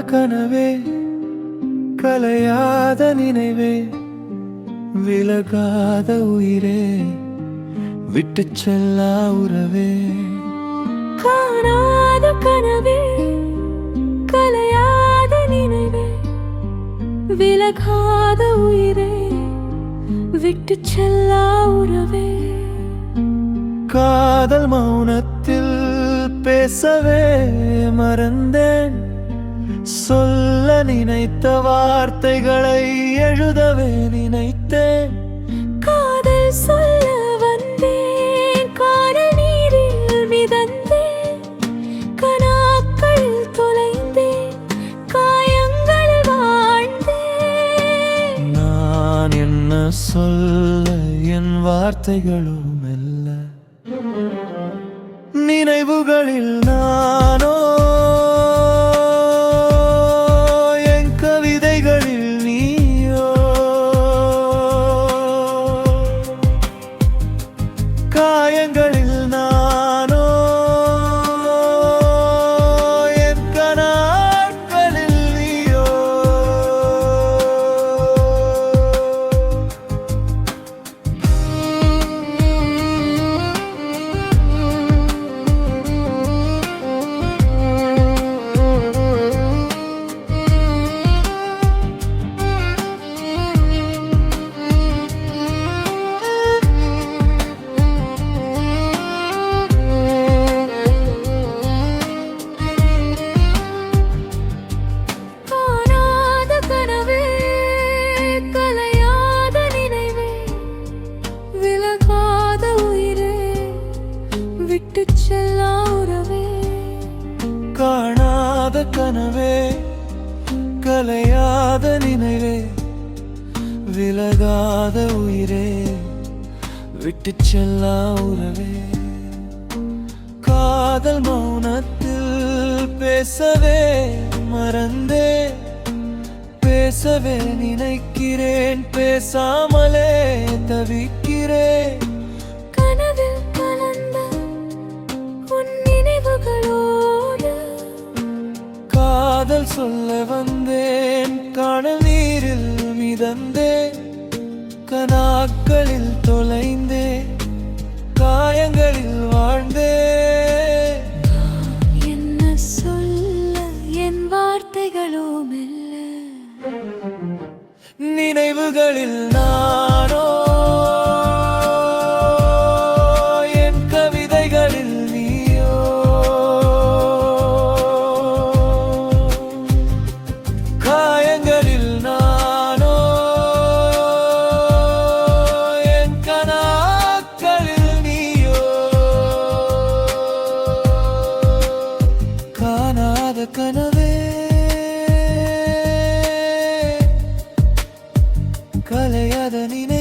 கனவே கலையாத நினைவே விலகாத உயிரே விட்டுச் செல்லா உறவே காணாத கனவே கலையாத நினைவே விலகாத உயிரே விட்டுச் செல்லா உறவே காதல் மௌனத்தில் பேசவே மறந்தேன் சொல்ல நினைத்த வார்த்தைகளை எழுதவே நினைத்தேன் காதல் சொல்ல வந்தேன் காணல் நீரில் மிதந்தேன் கனாக்களில் தொலைந்தேன் காயங்கள் வாழ்ந்தேன் நான் என்ன சொல்ல என் வார்த்தைகளும் மெல்ல நினைவுகளில் நானோ என் கவிதைகளில் நீயோ காயங்களில் நானோ என் கனாக்களில் நீயோ காணாத கனவே கலையாத நினைவே விலகாத உயிரே விட்டுச் செல்லா உறவே காணாத கனவே கலையாத நினைவே விலகாத உயிரே விட்டுச் செல்லா உறவே காதல் மௌனத்தில் பேசவே மறந்தே பேசவே நினைக்கிறேன் பேசாமலே தவிக்கிறேன் கனவில் கலந்த உன் நினைவுகளோடு காதல் சொல்ல வந்தேன் காணல் நீரில் மிதந்தேன் கனாக்களில் தொலைந்தேன் காயங்களில் வாழ்ந்தேன் என்ன சொல்ல என் வார்த்தைகளோ மெல்ல நினைவுகளில் நானோ என் கவிதைகளில் நீயோ காயங்களில் நானோ என் கனாக்களில் நீயோ காணாத கனவே கலையாத நினை